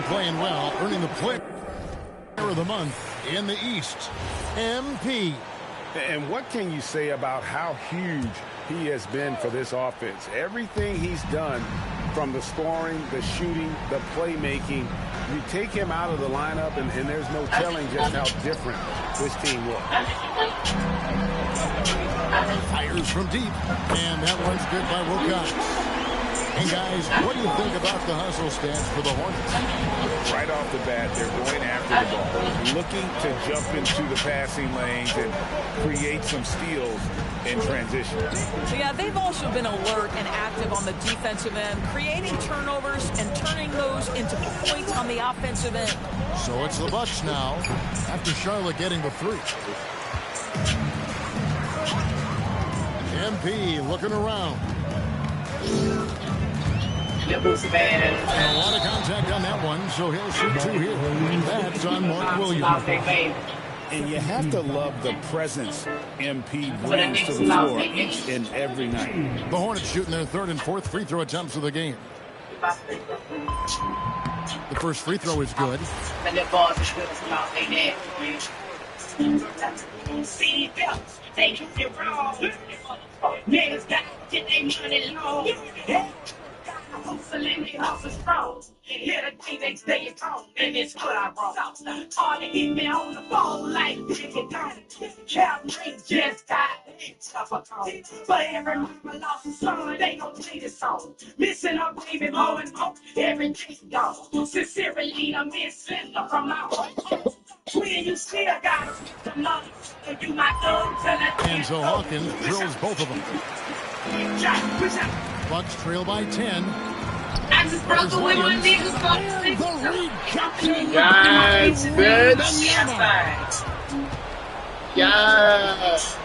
playing well, earning the player of the month in the East. MP. And what can you say about how huge he has been for this offense? Everything he's done, from the scoring, the shooting, the playmaking, you take him out of the lineup, and there's no telling just how different this team looks. Fires from deep, and that one's good by Wilcox. And guys, what do you think about the hustle stats for the Hornets? Right off the bat, they're going after the ball, looking to jump into the passing lanes and create some steals in transition. Yeah, they've also been alert and active on the defensive end, creating turnovers and turning those into points on the offensive end. So it's the Bucks now, after Charlotte getting the 3. MP looking around. And a lot of contact on that one, so he'll shoot 2 here. That's on Mark Williams. And you have to love the presence MP brings to the floor each and every night. The Hornets shooting their 3rd and 4th free throw attempts of the game. The first free throw is good. Niggas got to get their money long. Hustling, they hustle strong. Here the day they stay at home, and it's what I wrote. All they hit me on the phone like Dick Tony. Calvary just got tough a tone. But every mama lost a son, they gon' play this song. Missing a baby more and more, every day's gone. Sincerely, I'm missing from my home. When you still got some love, you my thug till and so Hawkins drills both of them. Bucks trail by 10. I just broke away with niggas. Yes, bitch. Yes.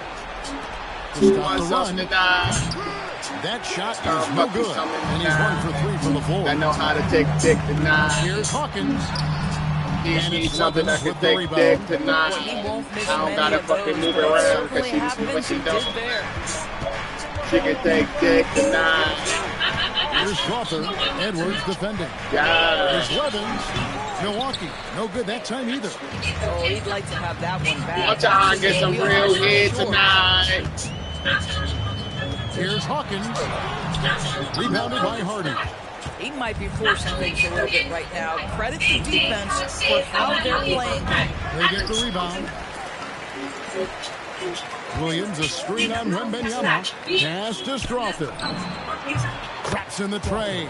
Stop the run. That shot is no good. And he's 1 for 3 from the floor. I know how to take dick tonight. Here's Hawkins. He needs something that can take dick tonight. I don't gotta fucking move around because she's what she does. She can take dick tonight. Here's Crawford. Edwards defending. Yeah. Here's Levins. Milwaukee. No good that time either. Oh, he'd like to have that one back. I'm trying to get some real hits tonight. Here's Hawkins. Rebounded by Hardy. He might be forcing things a little bit right now. Credit the defense for how they're playing. They get the rebound. Williams, a screen on Wembanyama. Pass to Strother. Cracks in the tray.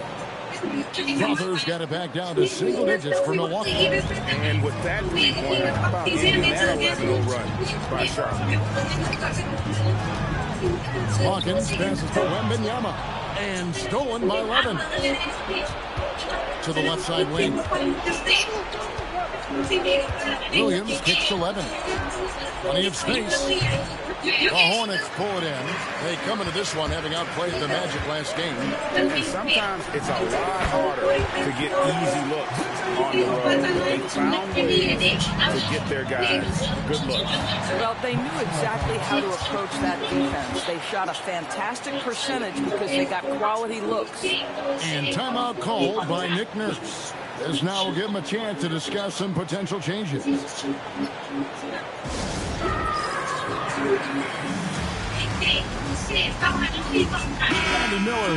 Strother's got it back down to single digits for Milwaukee. And with that three-pointer, how about ending that 11-0 run by Charlotte? Hawkins passes to Wembanyama. And stolen by Levin. To the left side wing. Williams kicks to Levin. Plenty of space. The Hornets pull it in. They come into this one having outplayed the Magic last game. And sometimes it's a lot harder to get easy looks on the road. They found ways to get their guys good looks. Well, they knew exactly how to approach that defense. They shot a fantastic percentage because they got quality looks. And timeout called by Nick Nurse. This now will give him a chance to discuss some potential changes. Andy Miller.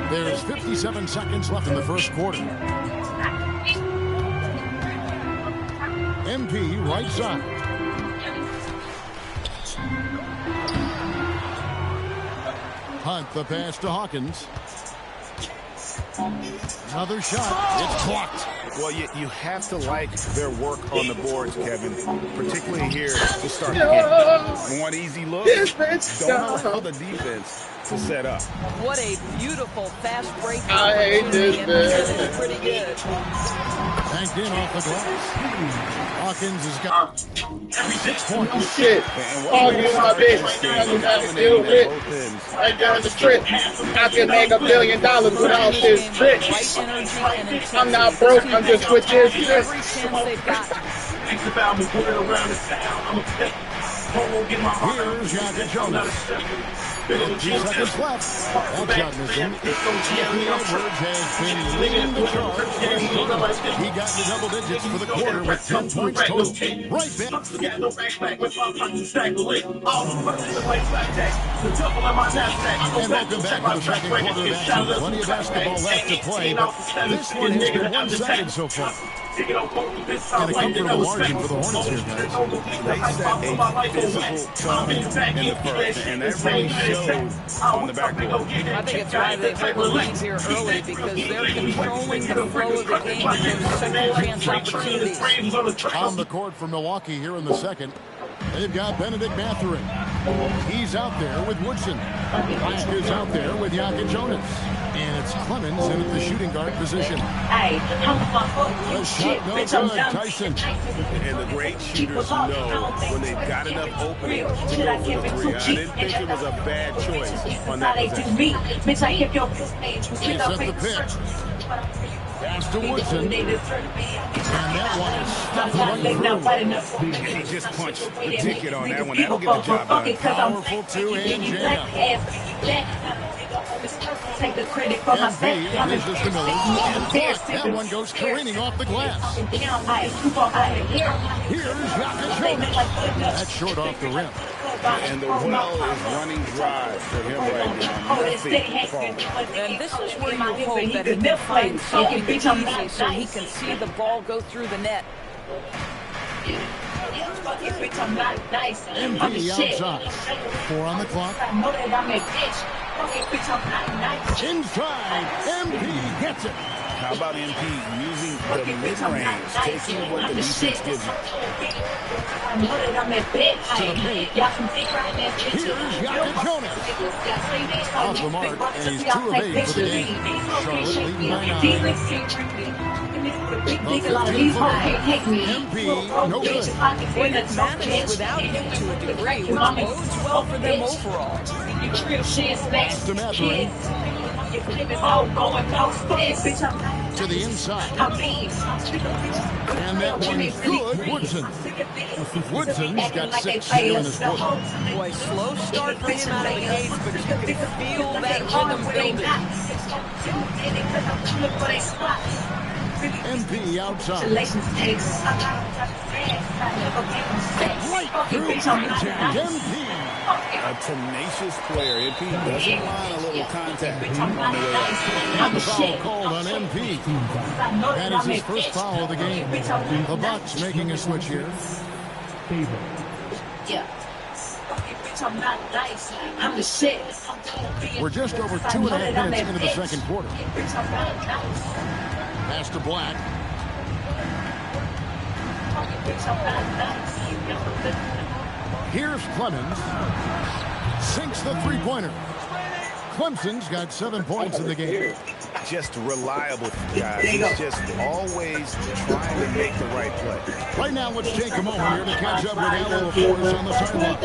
There's 57 seconds left in the first quarter. MP right side. Hunt the pass to Hawkins. Another shot. It's blocked. Well, you have to like their work on the boards, Kevin, particularly here to start the game. One easy look. Don't allow the defense to set up. What a beautiful fast break. I hate this, man. Pretty good. Banked in off the glass. Hawkins has got 6 points. Oh, shit. Oh, you my bitch. You gotta deal with right down the strip. I can make $1 billion with all this bitch. I'm not broke. I'm just with this shit. Every chance they've got. Here's Yaga Jonas. 2 seconds left. That shot missing. Anthony Edwards has been leading the charge. He got to double digits for the quarter with 10 points total. Right back. And welcome back to the second quarter of action. Plenty of basketball left to play, but this one has been one-sided so far. And a comfortable margin for the Hornets here, guys. They set a physical tone in the first, and that really showed on the backboard. I think it's why they hold the lead here early, because they're controlling the flow of the game with those second chance opportunities. On the court for Milwaukee here in the second, they've got Benedict Mathurin. He's out there with Woodson. Black is out there with Yaga Jonas. And it's Clemens in at the shooting guard position. The shot no good, Tyson. And the great shooters know when they've got enough opening to go for the three. I didn't think it was a bad choice on that possession. He set the pick. Pass to Woodson. And that one is stuffed right through. He just punched the ticket on that one. That'll get the job done. Powerful two-hand jam. Take the credit for my back. That one goes careening off the glass. Here's Yaga Jonas. That's short off the rim. And the well is running dry for him right now. Nothing forward. And this is where you hope that he can find something easy so he can see the ball go through the net. MP outside. 4 on the clock. Inside. MP gets it. How about MP using the mid-range, taking what the defense gives you? Here's Yaga Jonas. Off the mark, and he's 2 of 8 for the game. Charlotte leading by 9. MP, no good. When it's managed without him to a degree, which bodes well for them overall. To Mathurin. To the inside. And that one's good. Woodson. Woodson's got 6 here in his quarter. Boy, slow start for him out of the gates, but you can feel that rhythm building. MP outside. Right through contact. MP. A tenacious player. MP doesn't mind a little contact. And the foul called on MP. That is his first foul of the game. The Bucks making a switch here. We're just over 2.5 minutes into the second quarter. Pass to Black. Here's Clemens. Sinks the three-pointer. Clemson's got 7 points in the game. Just reliable, guys. He's just always trying to make the right play. Right now, let's take a moment here to catch up with Alan LaForce on the sideline.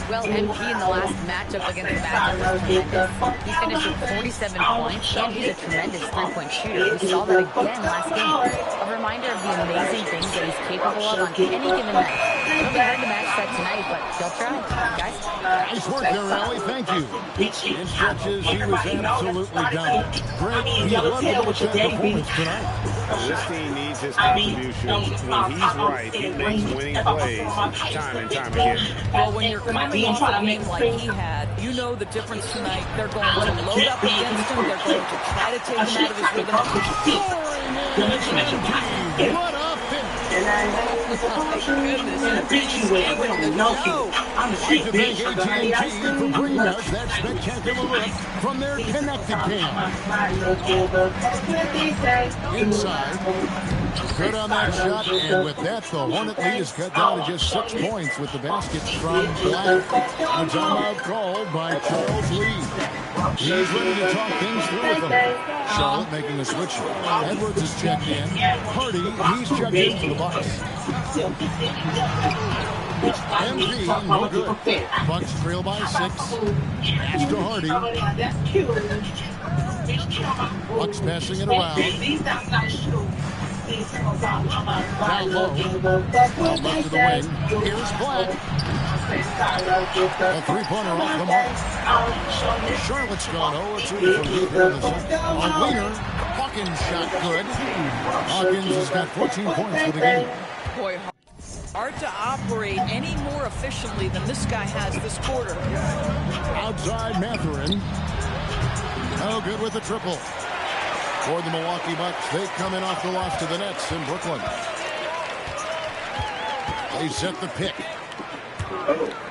Well, MP in the last matchup against the Badgers was tremendous. He finished with 47 points, and he's a tremendous three-point shooter. We saw that again last game. A reminder of the amazing things that he's capable of on any given night. It'll be hard to match that tonight, but he'll try, guys. Nice work there, Allie. Thank you. In stretches, he was absolutely dominant. Greg, he loved to watch that performance tonight. This team needs his contribution. When he's right, he makes winning plays time and time again. Well, when you're coming off a game like he had, you know the difference tonight. They're going to load up against him. They're going to try to take him out of his rhythm. What a finish. Oh, goodness. I'd like to thank AT&T for bringing us that spectacular look from their connected cam. Inside. Good on that shot, and with that, the Hornet lead is cut down to just 6 points with the basket from Black. A timeout called by Charles Lee. He's ready to talk things through with them. Charlotte making a switch. Edwards is checked in. Hardy, he's checked in for the Bucks. MP, no good. Bucks trail by 6. Pass to Hardy. Bucks passing it around. Down low. Well, left to the wing. Here's Black. A three-pointer off the mark. Charlotte's gone 0-2 from deep here in the second. On Wiener, Hawkins shot good. Hawkins has got 14 points for the game. Boy, hard to operate any more efficiently than this guy has this quarter. Outside Mathurin. No good with the triple. For the Milwaukee Bucks, they come in off the loss to the Nets in Brooklyn. They set the pick.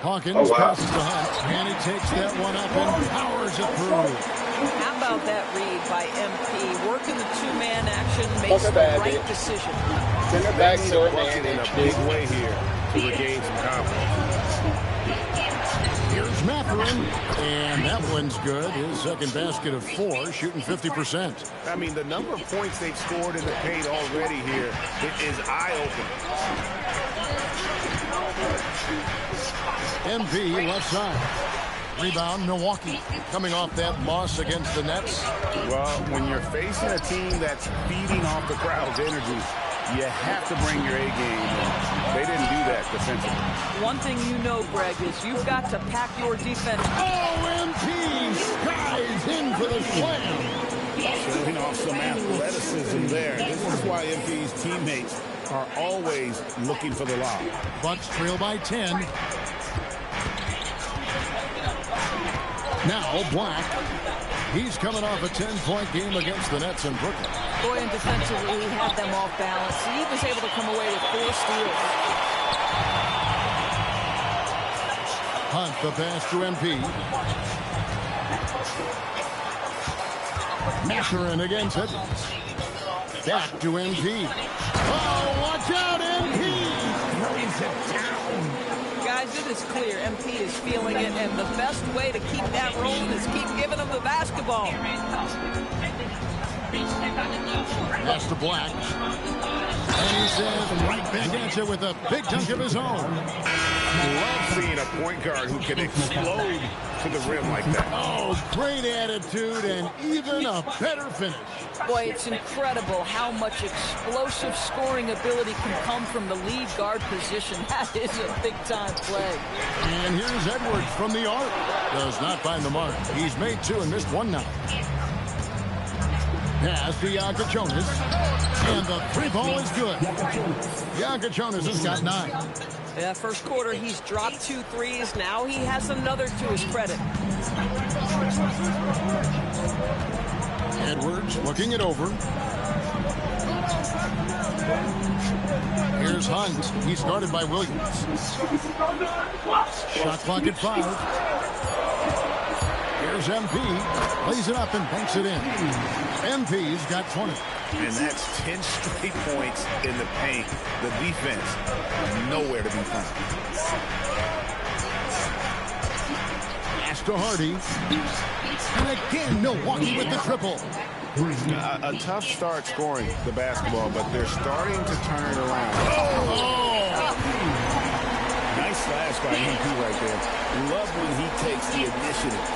Hawkins passes to Hunt, and he takes that one up and powers it through. How about that read by MP? Working the two-man action makes the right decision. Center back, short bucket in a big way here to regain some confidence. Here's Mathurin, and that one's good. His second basket of 4, shooting 50%. I mean, the number of points they've scored in the paint already here, it is eye-opening. MP left side. Rebound, Milwaukee. Coming off that loss against the Nets. Well, when you're facing a team that's feeding off the crowd's energy, you have to bring your A game. They didn't do that defensively. One thing you know, Greg, is you've got to pack your defense. Oh, MP skies in for the slam. Showing off some athleticism there. This is why MP's teammates are always looking for the lob. Bucks trail by 10. Now Black. He's coming off a 10-point game against the Nets in Brooklyn. Boy, and defensively, he had them off balance. He was able to come away with 4 steals. Hunt the pass to MP. Mathurin against it. Back to MP. Oh, watch out, MP! Throws it down. Guys, it is clear MP is feeling it, and the best way to keep that rolling is keep giving him the basketball. Pass to Black. And he says right back at you with a big dunk of his own. Love seeing a point guard who can explode to the rim like that. Oh, great attitude and even a better finish. Boy, it's incredible how much explosive scoring ability can come from the lead guard position. That is a big-time play. And here's Edwards from the arc. Does not find the mark. He's made 2 and missed 1 now. Pass to Jonas. And the 3-ball is good. Jonas has got 9. Yeah, first quarter, he's dropped 2 threes. Now he has another to his credit. Edwards looking it over. Here's Hunt. He's guarded by Williams. Shot clock at 5. Here's MP. Plays it up and banks it in. MP's got 20. And that's 10 straight points in the paint. The defense nowhere to be found. Pass to Hardy. And again, Milwaukee with the triple. A tough start scoring the basketball, but they're starting to turn it around. Oh! Nice slash by MP right there. Love when he takes the initiative.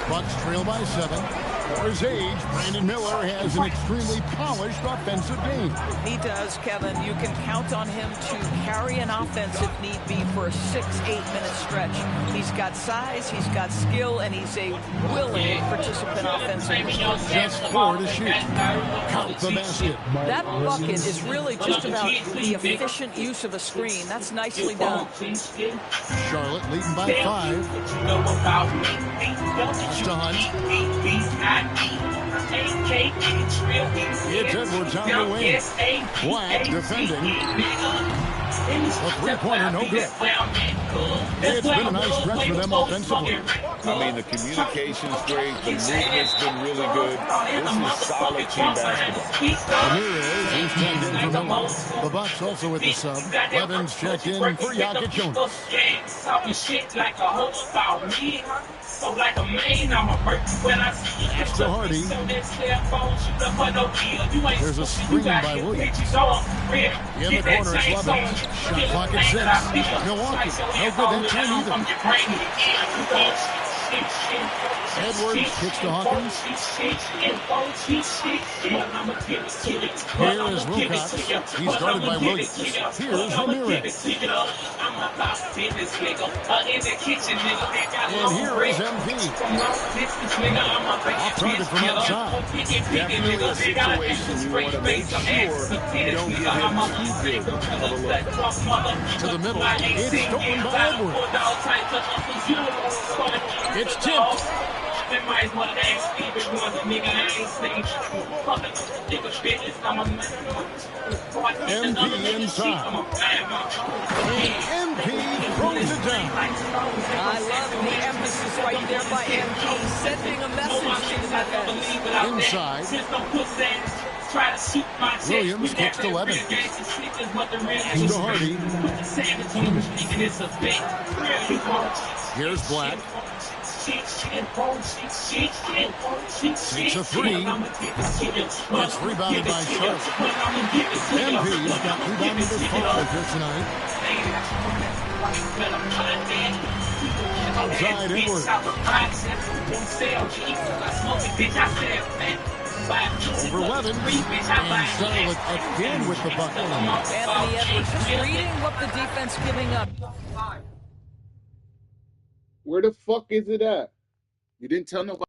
Bucks trail by 7. For his age, Brandon Miller has an extremely polished offensive game. He does, Kevin. You can count on him to carry an offense if need be for a 6-8-minute stretch. He's got size, he's got skill, and he's a willing participant offensively. Just 4 to shoot. Count the basket. That bucket is really just about the efficient use of a screen. That's nicely done. Charlotte leading by 5. To Hunt. It's Edwards on the wing. Black defending. A 3-pointer, no good. It's been a nice stretch for them offensively. I mean, the communication's great. The movement's been really good. This is solid team basketball. Ramirez, who's checked in for Miller. The Bucks also with the sub. Evans checked in for Jonas. Pass to Hardy. There's a screen by Williams. In the corner, it's Levin. Shot clock at 6. Milwaukee, no good that time either. Edwards kicks to Hawkins. Here is Wilcox. He's guarded by Williams. Here's Ramirez. And here is MP. Off target from outside. Definitely a situation you want to make sure you don't give him too big of a look. To the middle. It's stolen by Edwards. It's tipped. MP inside. And MP throws it down. I love the emphasis right there by MP, sending a message to the defense. Inside. Williams kicks to Levin. To Hardy. Here's Black. Takes a three. That's rebounded by Sharp. MP's got rebounded this far here tonight. Outside Edwards. Over 11. And Charlotte again with the bucket. Anthony Edwards just reading what the defense giving up. Where the fuck is it at? You didn't tell nobody.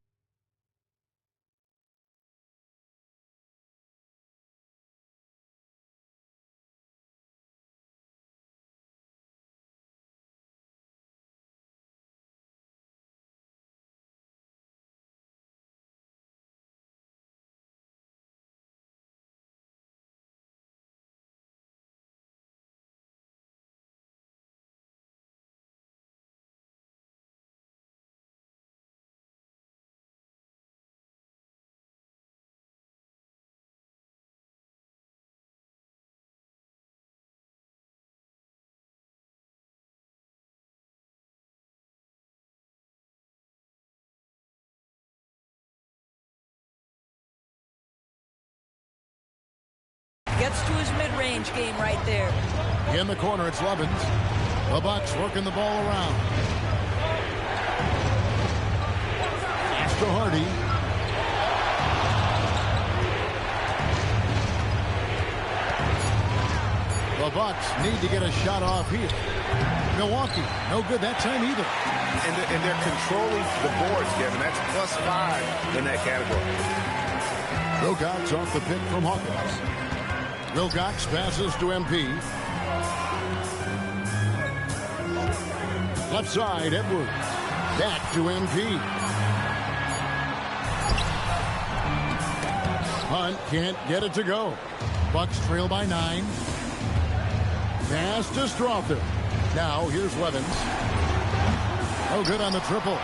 Gets to his mid-range game right there. In the corner, it's Lovins. The Bucks working the ball around. Pass to Hardy. The Bucks need to get a shot off here. Milwaukee, no good that time either. And they're controlling the boards, Kevin. That's +5 in that category. Wilcox off the pick from Hawkins. Wilcox passes to MP. Left side, Edwards. Back to MP. Hunt can't get it to go. Bucks trail by 9. Pass to Strother. Now here's Levins. No good on the triple.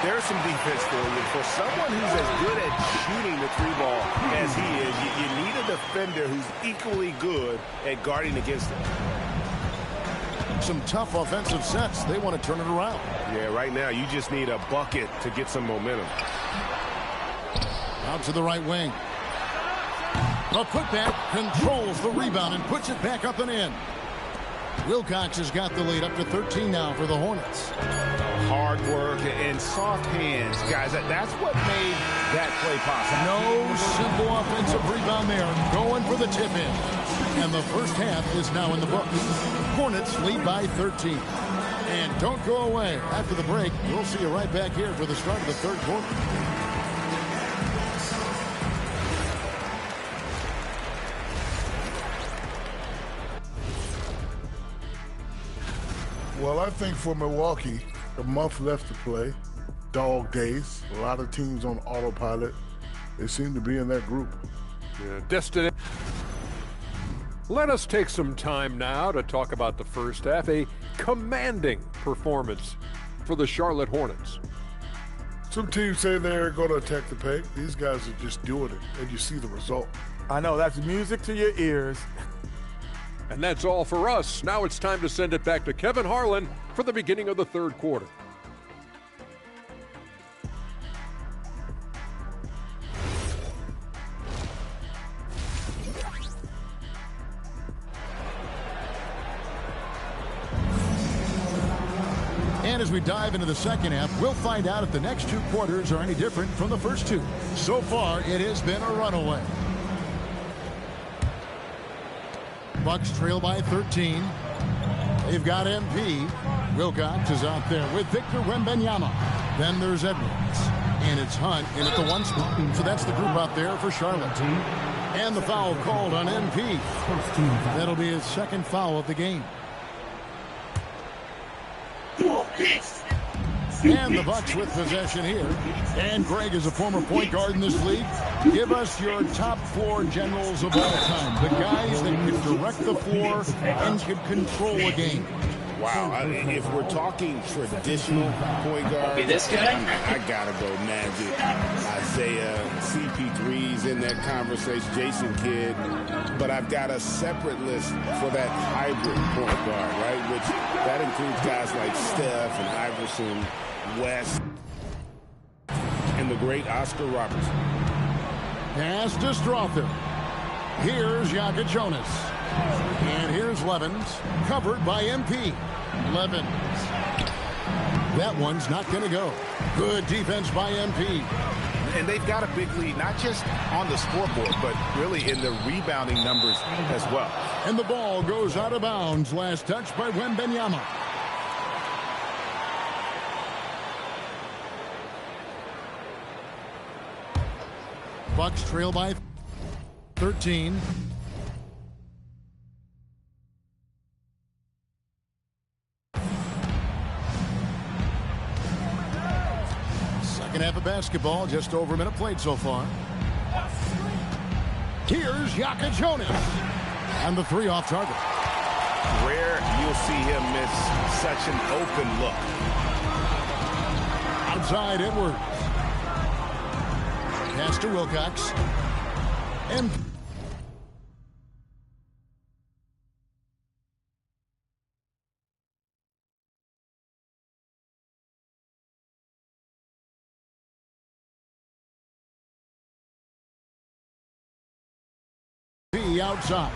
There's some defense for you. For someone who's as good at shooting the three ball as he is, you need a defender who's equally good at guarding against him. Some tough offensive sets. They want to turn it around. Yeah, right now you just need a bucket to get some momentum. Out to the right wing. The putback controls the rebound and puts it back up and in. Wilcox has got the lead up to 13 now for the Hornets. Hard work and soft hands, guys. That's what made that play possible. No simple offensive rebound there. Going for the tip in. And the first half is now in the books. Hornets lead by 13. And don't go away. After the break, we'll see you right back here for the start of the third quarter. Well, I think for Milwaukee, a month left to play, dog days, a lot of teams on autopilot. They seem to be in that group. Yeah, Let us take some time now to talk about the first half. A commanding performance for the Charlotte Hornets. Some teams say they're going to attack the paint. These guys are just doing it, and you see the result. I know, that's music to your ears. And that's all for us. Now it's time to send it back to Kevin Harlan for the beginning of the third quarter. And as we dive into the second half, we'll find out if the next two quarters are any different from the first two. So far, it has been a runaway. Bucks trail by 13. They've got MP. Wilcox is out there with Victor Wembanyama. Then there's Edwards. And it's Hunt in at the 1 spot. So that's the group out there for Charlotte. And the foul called on MP. That'll be his second foul of the game. And the Bucks with possession here. And Greg is a former point guard in this league. Give us your top 4 generals of all time. The guys that can direct the floor and can control a game. Wow, if we're talking traditional point guard, this guy? I gotta go Magic, Isaiah, CP3's in that conversation, Jason Kidd. But I've got a separate list for that hybrid point guard, right? Which that includes guys like Steph and Iverson, West, and the great Oscar Robertson. Pass to Strother. Here's Jonas. And here's Levens, covered by MP. Levens. That one's not going to go. Good defense by MP. And they've got a big lead, not just on the scoreboard, but really in the rebounding numbers as well. And the ball goes out of bounds. Last touch by Wembanyama. Bucks trail by 13. Second half of basketball, just over a minute played so far. Here's Jonas. And the 3 off target. Rare you'll see him miss such an open look. Outside Edwards. Pass to Wilcox. And outside.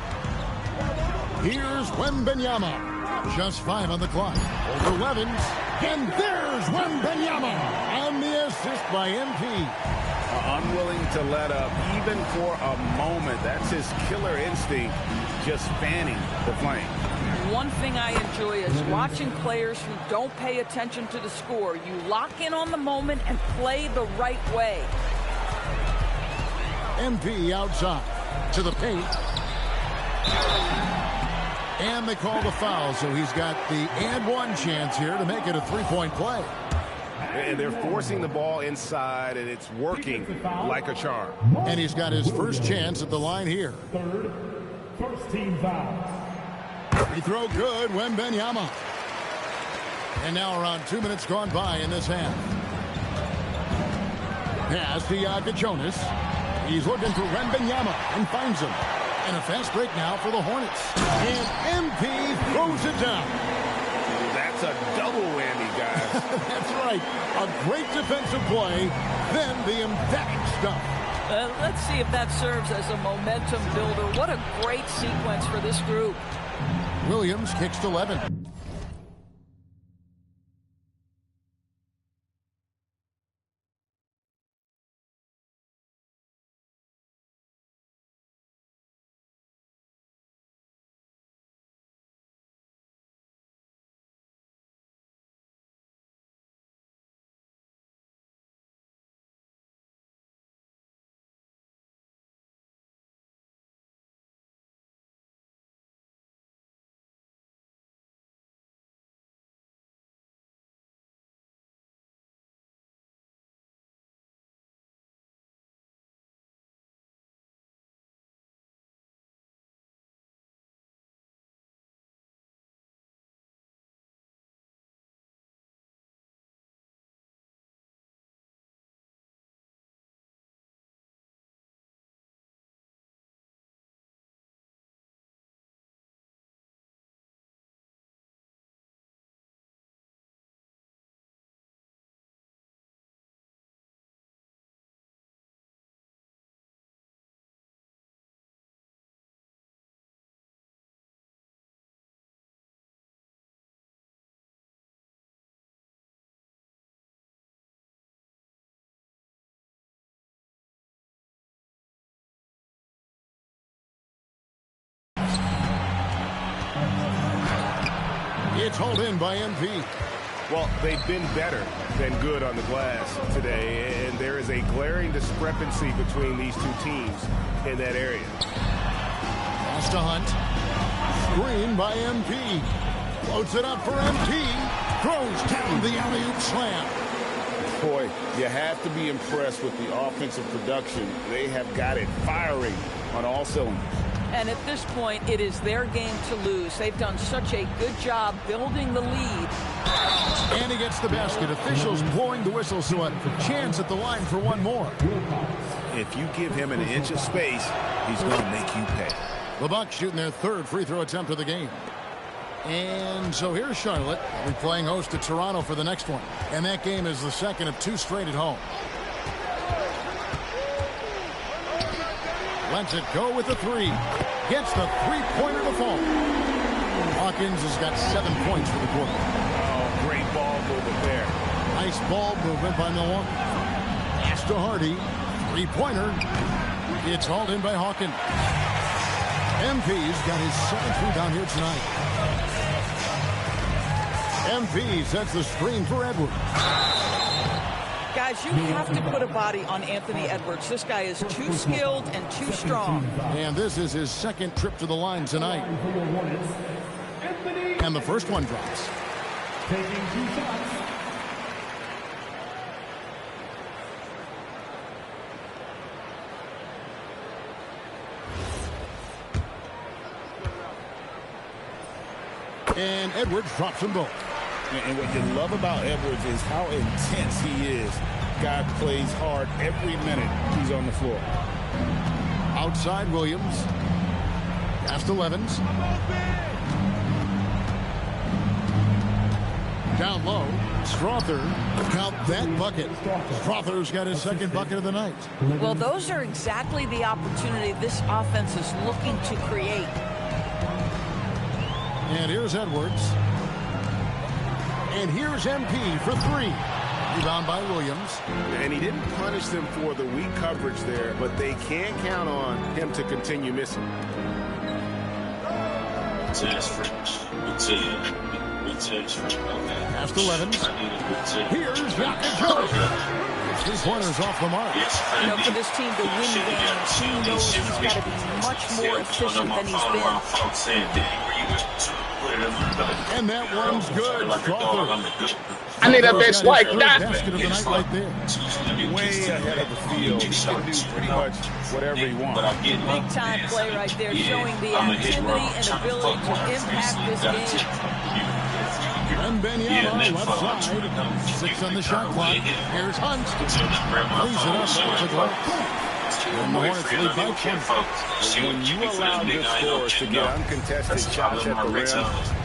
Here's Wembanyama. Just 5 on the clock. Over Levens. And there's Wembanyama. And the assist by MP. Unwilling to let up even for a moment. That's his killer instinct, just fanning the flame. One thing I enjoy is watching players who don't pay attention to the score. You lock in on the moment and play the right way. MP outside to the paint. And they call the foul, so he's got the and 1 chance here to make it a 3-point play. And they're forcing the ball inside, and it's working like a charm. And he's got his first chance at the line here. First team foul. Free throw good, Wembanyama. And now around 2 minutes gone by in this half. Pass to Jonas. He's looking for Wembanyama and finds him. And a fast break now for the Hornets. And MP throws it down. That's a double whammy, guys. That's right. A great defensive play, then the emphatic stuff. Let's see if that serves as a momentum builder. What a great sequence for this group. Williams kicks to 11. It's hauled in by MP. Well, they've been better than good on the glass today, and there is a glaring discrepancy between these two teams in that area. Pass to Hunt. Screen by MP. Floats it up for MP. Throws down the alley-oop slam. Boy, you have to be impressed with the offensive production. They have got it firing on all cylinders. And at this point, it is their game to lose. They've done such a good job building the lead. And he gets the basket. Officials blowing the whistle, so a chance at the line for one more. If you give him an inch of space, he's going to make you pay. The Bucks shooting their third free throw attempt of the game. And so here's Charlotte. They'll be playing host to Toronto for the next one. And that game is the second of two straight at home. Lets it go with the three. Gets the three-pointer to fall. Hawkins has got 7 points for the quarter. Oh, great ball movement there. Nice ball movement by Milwaukee. Pass to Hardy. Three-pointer. It's hauled in by Hawkins. MP's got his 7th rebound here tonight. MP sets the screen for Edwards. Guys, you have to put a body on Anthony Edwards. This guy is too skilled and too strong. And this is his second trip to the line tonight. And the first one drops. Taking 2 shots. And Edwards drops them both. And what you love about Edwards is how intense he is. Guy plays hard every minute he's on the floor. Outside Williams. Pass to Levens. Down low. Strother. Count that bucket. Strother's got his second bucket of the night. Well, those are exactly the opportunity this offense is looking to create. And here's Edwards. And here's MP for three. Rebound by Williams. And he didn't punish them for the weak coverage there, but they can count on him to continue missing. Pass to Levens. Here's Jokic. Three-pointers off the mark. You know, for this team to win games, he knows he's got to be much more efficient than he's been. And that one's good. Strother. I need a bitch like that. Basket of the night right there. Way ahead of the field. He can do pretty much whatever he wants. Big time play right there, showing the activity and ability to impact this game. And Benyama left side. 6 on the shot clock. Here's Hunt. Plays it up off the glass. And the Hornets lead by 10. When you allow your scores to get uncontested shots at the rim,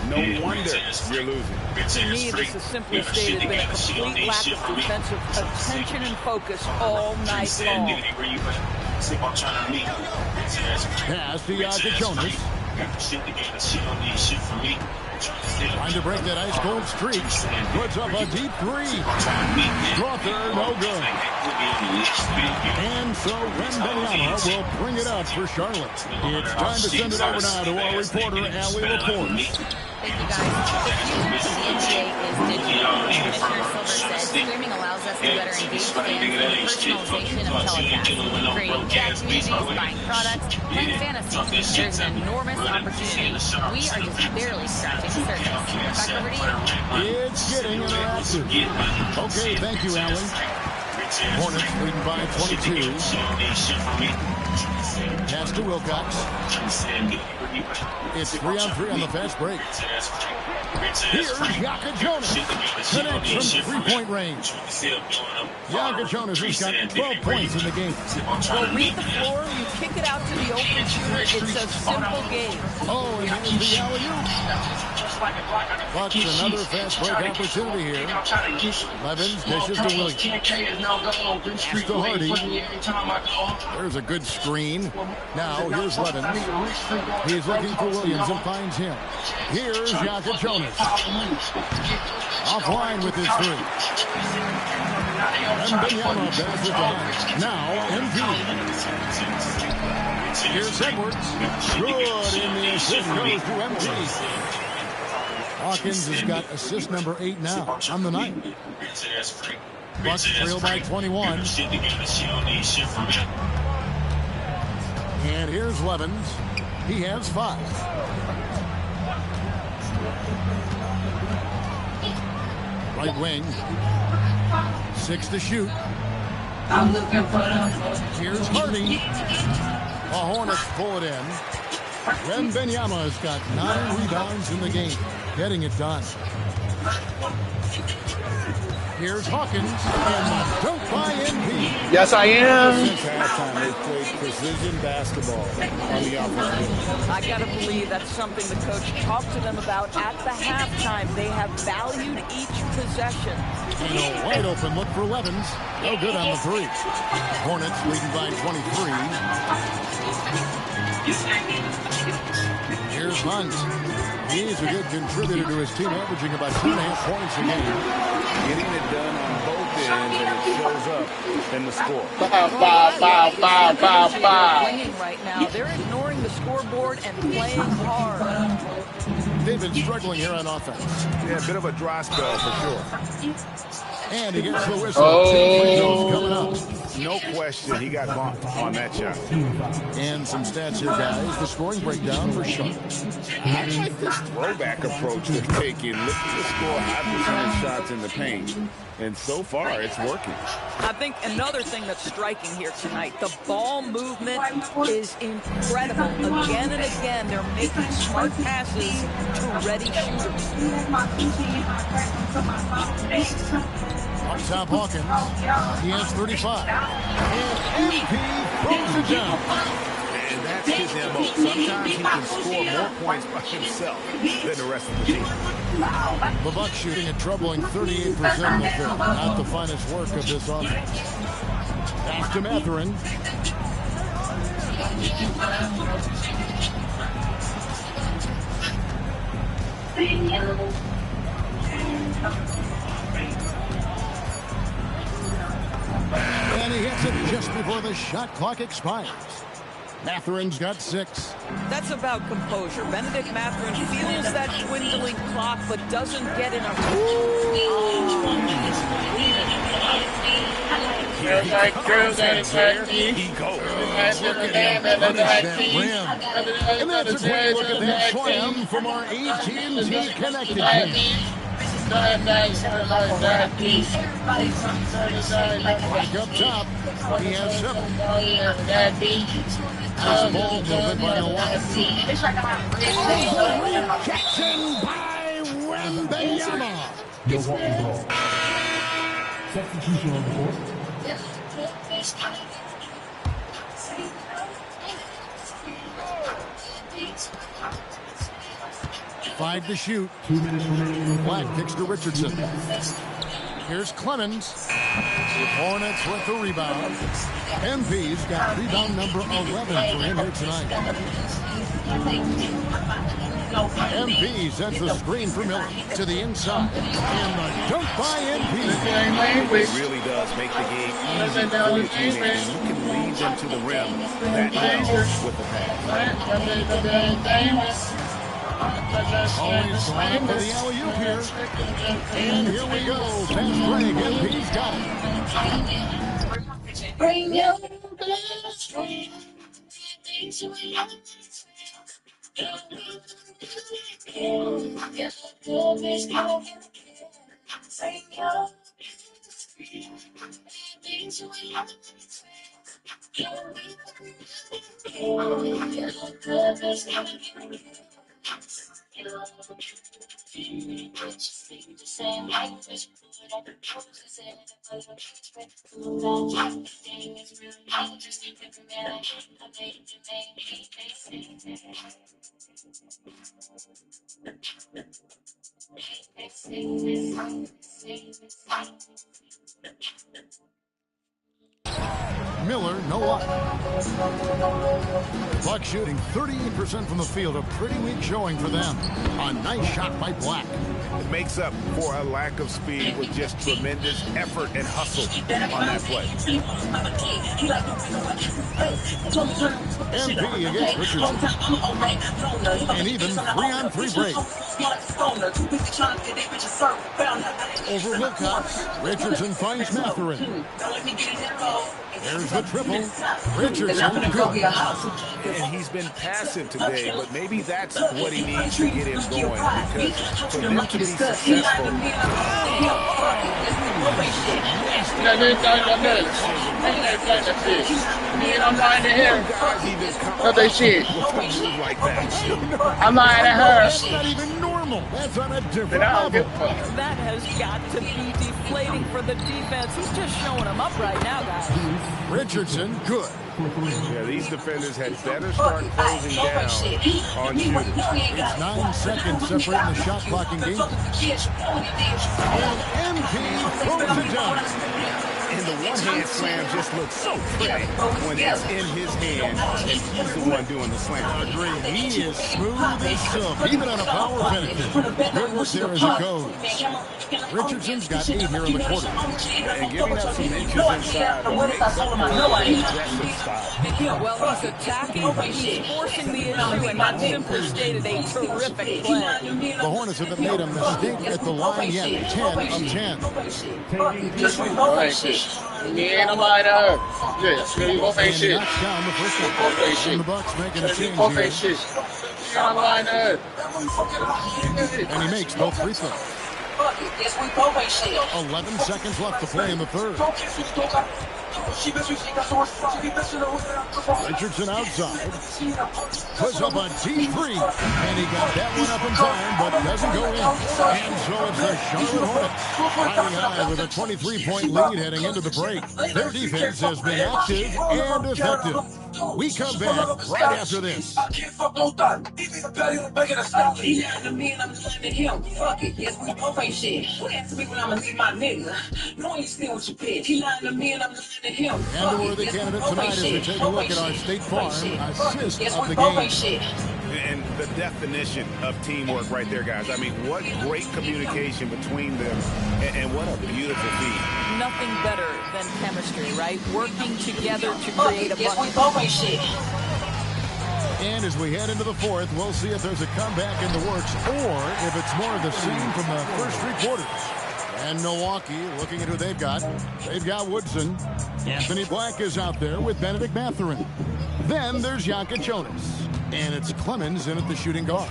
no wonder you're losing. To me, this is simply stated been a complete lack of defensive attention and focus all night long. Pass to Jokic. Trying to break that ice-cold streak. Puts up a deep three. Strother, no good. And so Benyama will bring it up for Charlotte. It's time to send it over now to our reporter, Allie Laporte. Thank you, guys. The future of the NBA is digital. Commissioner Silver says streaming allows us to better engage fans in the personalization of telecasting, creating chat communities, buying products, playing fantasy. There's an enormous opportunity. We are just barely scratching the surface. Back over to you. It's getting interactive. Okay, thank you, Allie. Hornets leading by 22. Pass to Wilcox. It's 3-on-3 on the fast break. Here's Jokic. Connects from three-point range. Jokic has got 12 points in the game. Well, read the floor, you kick it out to the open shooter. It's a simple game. Oh, and here's the alley-oop. Bucks another fast break opportunity here. Levens dishes to Williams. Pass to Hardy. There's a good screen. Now here's Levens. He's looking for Williams and finds him. Here's Jokic. Offline with his three. And Benyama passes behind. Now MP. Here's Edwards. Good in the assist goes to MP. Hawkins has got assist number 8 now on the night. Bucks trail by 21. And here's Levens. He has 5. Right wing. 6 to shoot. I'm looking for them. Here's Hardy. The Hornets pull it in. Wembanyama has got 9 rebounds in the game, getting it done. Here's Hawkins, and the dunk by NP. Yes, I am. Since halftime, they've played precision basketball on the offensive end. I got to believe that's something the coach talked to them about at the halftime. They have valued each possession. And a wide open look for Levens. No good on the 3. Hornets leading by 23. Here's Hunt. He's a good contributor to his team, averaging about 2.5 points a game. Getting it done on both ends, and it shows up in the score. Bow, bow, bow, bow, bow, bow. Playing right now, they're ignoring the scoreboard and playing hard. They've been struggling here on offense. Yeah, a bit of a dry spell for sure. And he gets the whistle. Oh. 2 free throws coming up. No question, he got bumped on that shot. And some stats here, guys. The scoring breakdown for Charlotte. I like this throwback approach they're taking. Look at the score, high percentage shots in the paint. And so far, it's working. I think another thing that's striking here tonight, the ball movement is incredible. Again and again, they're making smart passes to ready shooters. Up top, Hawkins. He has 35. And MP throws it down. And that's his MO. Sometimes he can score more points by himself than the rest of the team. The Bucks shooting a troubling 38% in the field. Not the finest work of this offense. Pass to Mathurin. And he hits it just before the shot clock expires. Mathurin's got 6. That's about composure. Benedict Mathurin feels that dwindling clock, but doesn't get in a... He goes. And that's a great look at that slam from our AT&T Connected team. Back up top, he has 7. Nice ball movement by Milwaukee. Rejection by Wembanyama. Milwaukee ball. Substitution on the court. 5 to shoot. 2 minutes remaining. Black kicks to Richardson. Here's Clemens. Hornets with the rebound. MP's got rebound number 11 for him here tonight. MP sends the screen for Miller to the inside. And the dunk by MP. It really does make the game easy for your teammates. You can lead them to the rim that well with the pass. Always going for the alley-oop here. And here we go. Fast break. MP's got it. Bring your best friend. Miller, no luck. Bucks shooting 38% from the field. A pretty weak showing for them. A nice shot by Black. It makes up for a lack of speed with just tremendous effort and hustle on that play. MP against Richardson. And even 3-on-3 break. Over Wilcox. Richardson finds Mathurin. There's the triple. Richardson, good. And he's been passive today, but maybe that's what he needs to get him going. Because for them to be successful, I'm lying to her. That's not even normal. That's on a different level. That has got to be deflating for the defense. He's just showing them up right now, guys. Richardson, good. yeah, these defenders had better start closing down on shooters. It's 9 seconds separating the shot clock in game. And MP throws it down. And the one-hand slam just looks so pretty when it's in his hand and he's the one doing the slam. Agreed. He is smooth as silk, even on a power finish. Good work there as a coach. Richardson's got 8 here in the quarter. And giving up some inches inside makes up for the aggressive style. Well, he's attacking, but he's forcing the issue, and that simply stated a terrific play. The Hornets haven't made a mistake at the line yet. 10 of 10. Yeah, nobody to her. Yeah, you both ain't shit. Knocks down the first one. And the Bucks making a change Both here. ain't shit. You on the line to her. And he makes both free throws. 11 seconds left to play in the third. Richardson outside. Puts up a T3. And he got that one up in time, but doesn't go in. And so it's the Charlotte Hornets riding high with a 23-point lead heading into the break. Their defense has been active and effective. We come back right after this. And the worthy candidate tonight as we take a look at our State Farm assist of the game. And the definition of teamwork right there, guys. I mean, what great communication between them, and what a beautiful feat. Nothing better than chemistry, right? Working together to create a bucket. And as we head into the fourth, we'll see if there's a comeback in the works or if it's more of the same from the first 3 quarters. And Milwaukee, looking at who they've got. They've got Woodson. Anthony Black is out there with Benedict Mathurin. Then there's Janka Jonas. And it's Clemens in at the shooting guard.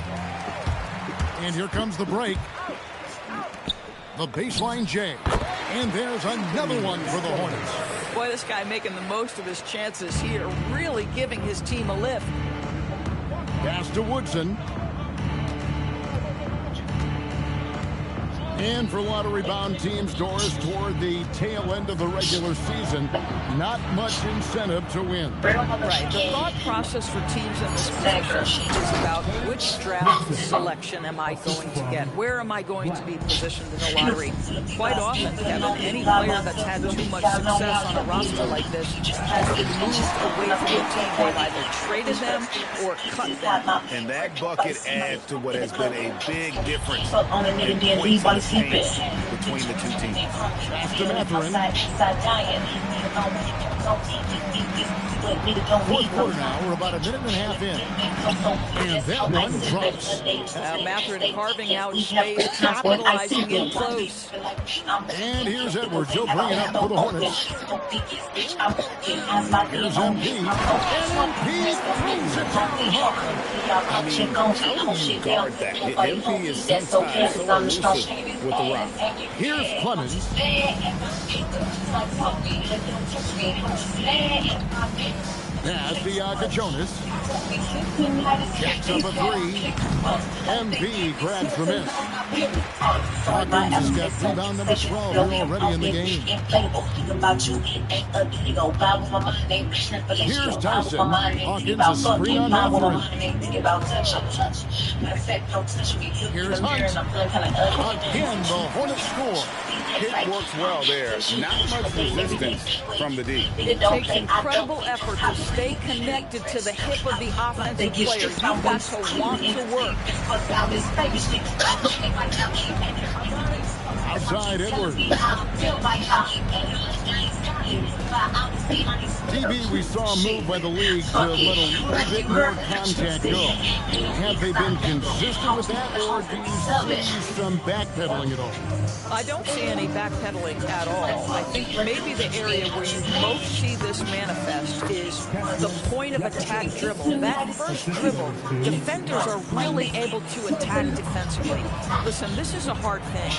And here comes the break. The baseline J. And there's another one for the Hornets. Boy, this guy making the most of his chances here, really giving his team a lift. Pass to Woodson. And for lottery-bound teams, Doris, toward the tail end of the regular season, not much incentive to win. Right. The thought process for teams in this position is about which draft selection am I going to get? Where am I going to be positioned in the lottery? Quite often, Kevin, any player that's had too much success on a roster like this has been moved away from the team. They've either traded them or cut them. And that bucket adds to what has been a big difference in points between the two teams. Pass to Mathurin. Fourth quarter now. We're about a minute and a half in. And that one drops. Mathurin carving out space, capitalizing in close. And here's Edwards. He'll bring it up for the Hornets. Here's MP. And MP brings it down hard. I mean, how do you guard that? MP is sometimes so elusive with the rock. Here's Clemens. Pass to Janka Jonas. Jacks up a 3. MP grabs the miss. Hawkins has got rebound number 12 here already in the game. Here's Tyson. Hawkins a screen on Mathurin. Here's Hunt. Again, the Hornets score. It works well there. Not much resistance from the D. It takes incredible effort to stay connected to the hip of the offensive player. You've got to want to work. Outside Edwards. DB, we saw a move by the league to let a little bit more contact go. Have they been consistent with that, or do you see some backpedaling at all? I don't see any backpedaling at all. I think maybe the area where you most see this manifest is the point of attack dribble. That first dribble, defenders are really able to attack defensively. Listen, this is a hard thing.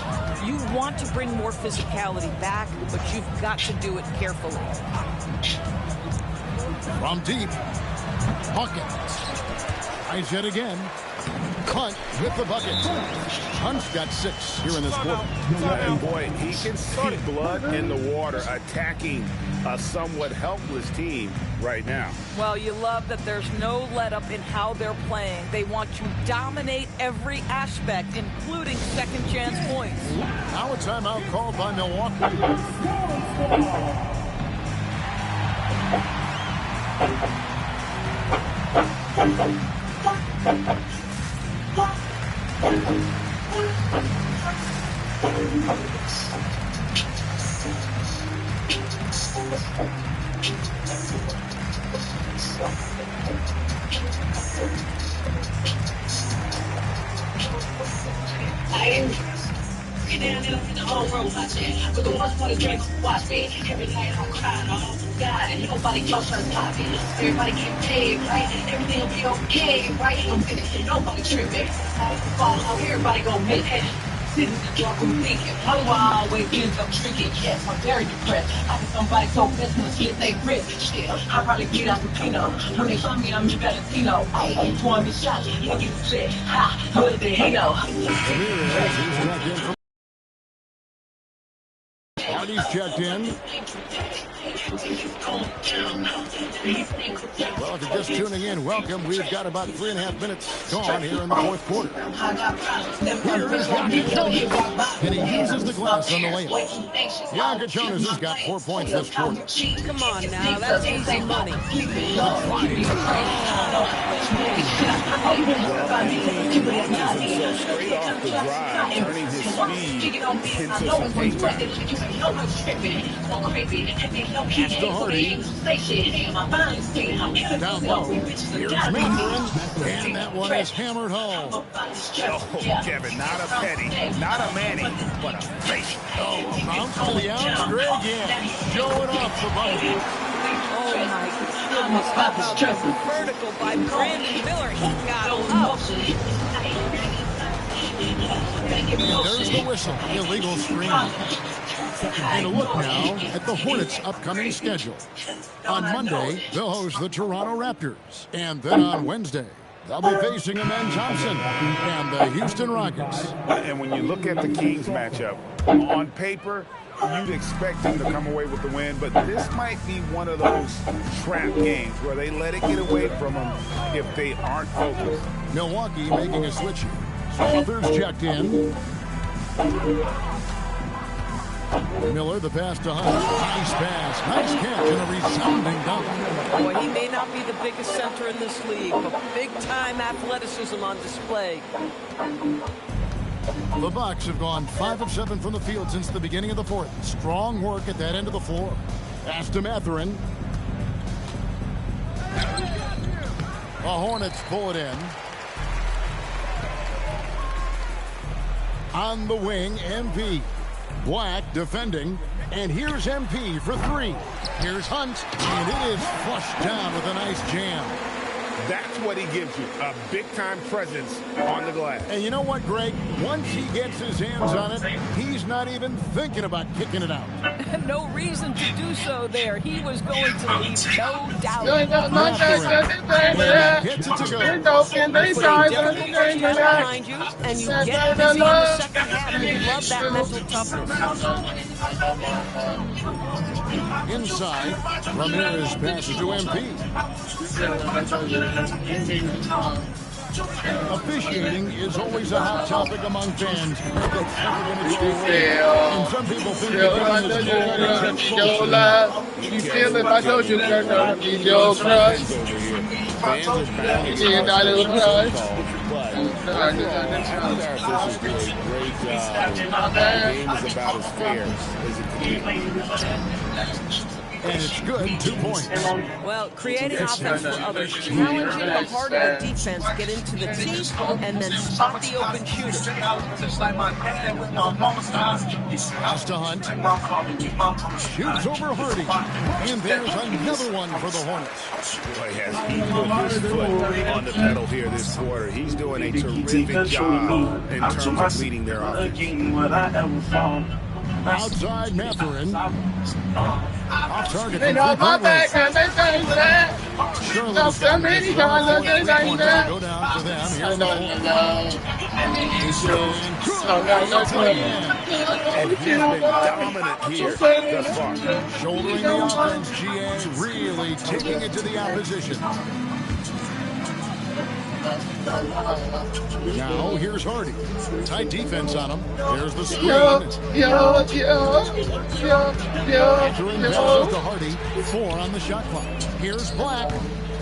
You want to bring more physicality back, but you've got to do it carefully. From deep, Hawkins. Tries it again. Hunt with the bucket. Hunt's got 6 here in this quarter. And boy, he can see blood in the water attacking a somewhat helpless team right now. Well, you love that there's no let-up in how they're playing. They want to dominate every aspect, including second-chance points. Now a timeout called by Milwaukee. Down in the whole room watching, but the worst part is drink, watch me. Every night I'm crying, oh God, and nobody close to stop it. Everybody get paid, right? Everything will be okay, right? I'm finished, nobody tripping. Fall out, everybody gon' make it. Sitting in the dark room thinking, how do I always end up drinking? Yes, I'm very depressed. I think somebody so business, get they rich. Shit, I probably get out the Pino. When they find me, I'm your Valentino. Hey, throwing me shots, you get sick. Ha, who the hell? Hardy's checked in. Well, if you're just tuning in, welcome. We've got about 3.5 minutes gone here in the fourth quarter. Here is Jonas, and he uses the glass on the layup. Bianca Jonas has got 4 points this quarter. Come on now, that's easy money. Straight off the drive, turning his speed into some paper. He's to Hardy. Down low. Here's Mandarin. And that one is hammered home. Oh, Kevin, not a penny, not a Manny, but a face. Oh, bounce to the outs. Gray again. Showing off the bucket. Oh, my goodness. How about the vertical by Brandon Miller? He got up. There's the whistle. Illegal screen. And a look now at the Hornets' upcoming schedule. On Monday, they'll host the Toronto Raptors. And then on Wednesday, they'll be facing Amen Thompson and the Houston Rockets. And when you look at the Kings matchup, on paper, you'd expect them to come away with the win, but this might be one of those trap games where they let it get away from them if they aren't focused. Milwaukee making a switch here. Smuthers checked in. Miller, the pass to Hunt. Nice pass. Nice catch and a resounding dunk. Boy, he may not be the biggest center in this league, but big-time athleticism on display. The Bucks have gone 5 of 7 from the field since the beginning of the fourth. Strong work at that end of the floor. Pass to Mathurin. The Hornets pull it in. On the wing, MP. Black defending, and here's MP for 3. Here's Hunt, and it is flushed down with a nice jam. That's what he gives you, a big-time presence on the glass. And you know what, Greg? Once he gets his hands on it, he's not even thinking about kicking it out. No reason to do so there. He was going to leave, no doubt. Gets it to go. Behind you, and you get busy in the second half. You love that mental toughness. Inside, Ramirez passes to MP. Officiating is always a hot topic among fans. And some people think the You feel if I told you to be your crush? You got a little crush. And it's good, 2 points. Well, creating offense for others, challenging the heart of the defense, get into the teeth, and then spot the open shooter. Pass to Hunt. Shoots over Hardy. And there's another one for the Hornets. Boy, has he put his foot on the pedal here this quarter. He's doing a terrific job in terms of leading their offense. Outside Mathurin. Off target. They know my back, and they say that. Charlotte is so many times I say that. Go down for them. Here in the And he's been dominant here thus far. Shouldering the offense, GA really taking it to the opposition. Now here's Hardy. Tight defense on him. There's the screen. Entering passes to Hardy. 4 on the shot clock. Here's Black.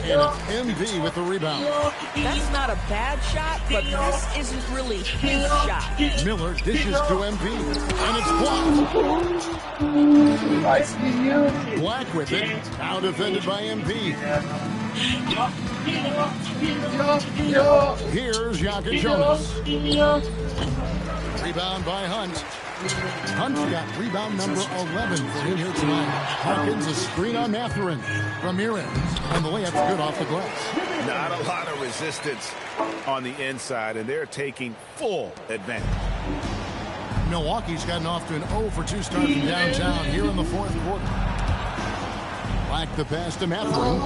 And it's MV with the rebound. That's not a bad shot, but this isn't really his shot. Miller dishes to MV. And it's blocked. Black with it. Now defended by MV. Here's Jonas. Rebound by Hunt. Hunt's got rebound number 11 for him here tonight. Hawkins, a screen on Mathurin. Ramirez. And the layup's good off the glass. Not a lot of resistance on the inside, and they're taking full advantage. Milwaukee's gotten off to an 0 for 2 start from downtown here in the 4th quarter. Like the pass to Mathurin.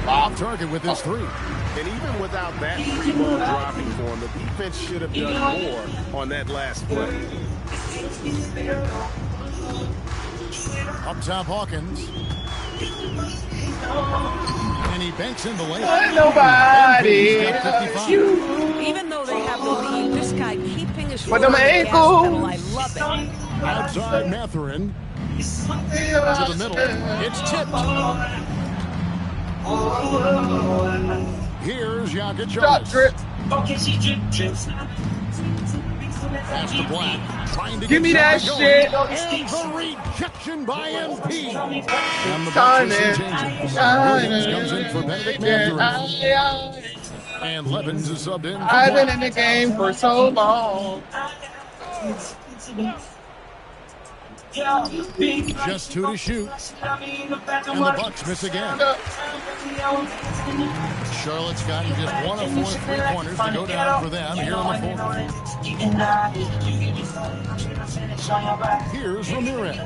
Off target with his 3. And even without that free ball dropping for him, the defense should have done more on that last play. Up top, Hawkins. And he banks in the layup. Nobody. Even though they have the lead, this guy keeping his foot But on the the gas ankle. pedal, I love it. Outside Mathurin. To the middle. It's tipped. Here's Jonas. Pass to Black. Trying to Give me that going. shit. And the rejection by MP. And the Time box it. Williams comes in for Benedict Mathurin. And Levins is subbed in. I've been in the game for so long. Just 2 to shoot. And the Bucks miss again. Charlotte's gotten just 1 of 4 3-pointers to go down for them here in the 4th. Here's Ramirez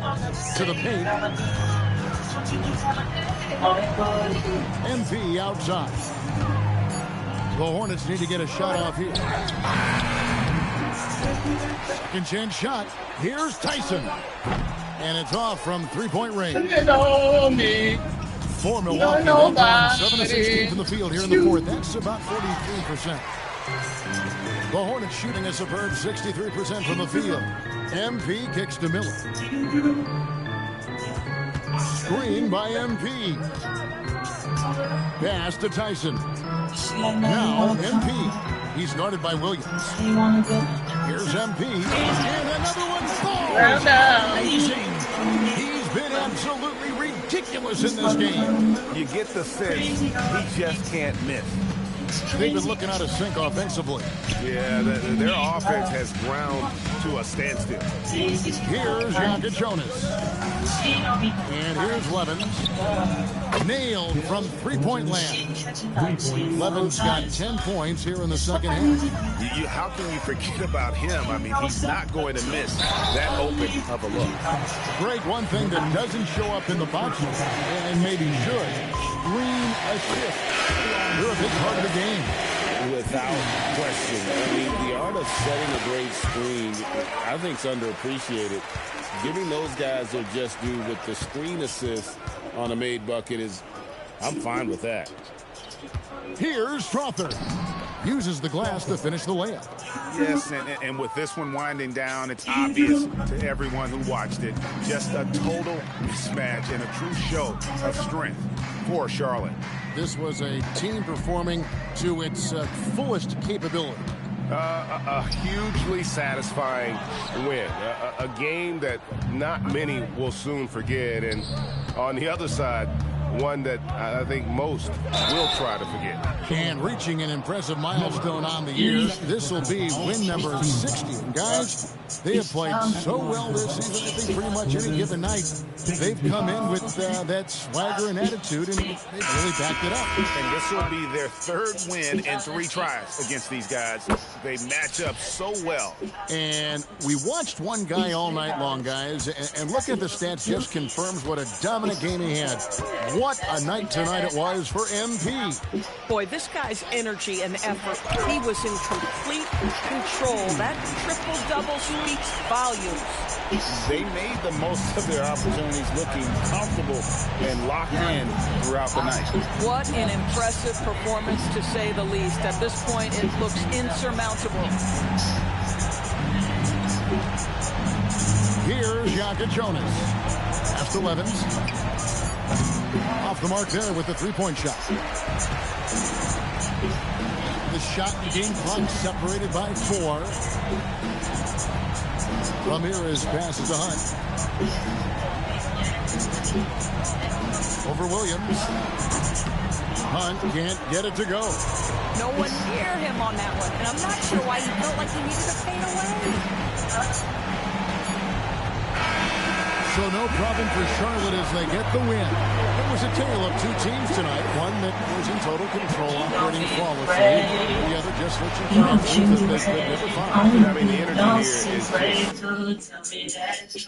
to the paint. MP outside. The Hornets need to get a shot off here. Second chance shot. Here's Tyson. And it's off from 3-point range. You know me. For Milwaukee, Nobody. down 7 of 16 from the field here in the 4th. That's about 43%. The Hornets shooting a superb 63% from the field. MP kicks to Miller. Screen by MP. Pass to Tyson. Now MP. He's guarded by Williams. Here's MP. And another one falls. Amazing. He's been absolutely ridiculous in this game. You get the sense he just can't miss. They've been looking out of sync offensively. Yeah, their offense has ground to a standstill. Here's Jonas. And here's Levins. Nailed from 3-point land. Levins got 10 points here in the second half. How can you forget about him? I mean, he's not going to miss that open of a look. Greg, one thing that doesn't show up in the box score, and maybe should, screen assist. They're a big part of the game. Without question. I mean, the art of setting a great screen, I think, is underappreciated. Giving those guys their just due with the screen assist on a made bucket I'm fine with that. Here's Strother. Uses the glass to finish the layup. Yes, and with this one winding down, it's obvious to everyone who watched it. Just a total mismatch and a true show of strength for Charlotte. This was a team performing to its fullest capability. A hugely satisfying win. A game that not many will soon forget. And on the other side, one that I think most will try to forget. And reaching an impressive milestone on the year. This will be win number 60. And guys, they have played so well this season. I think pretty much any given night, they've come in with that swagger and attitude, and they've really backed it up. And this will be their third win in 3 tries against these guys. They match up so well. And we watched one guy all night long, guys, and look at the stats just confirms what a dominant game he had. What a night tonight it was for MP. Boy, this guy's energy and effort, he was in complete control. That triple-double speaks volumes. They made the most of their opportunities, looking comfortable and locked in throughout the night. What an impressive performance, to say the least. At this point, it looks insurmountable. Here's Yaka Jonas. Pass to Levins. Off the mark there with the three-point shot. The shot and game clock separated by 4. Ramirez passes to Hunt. Over Williams. Hunt can't get it to go. No one near him on that one, and I'm not sure why he felt like he needed to fade away. So no problem for Charlotte as they get the win. It was a tale of 2 teams tonight. One that was in total control, operating flawlessly. The other just switching chances that they could never find. I mean, the energy here is just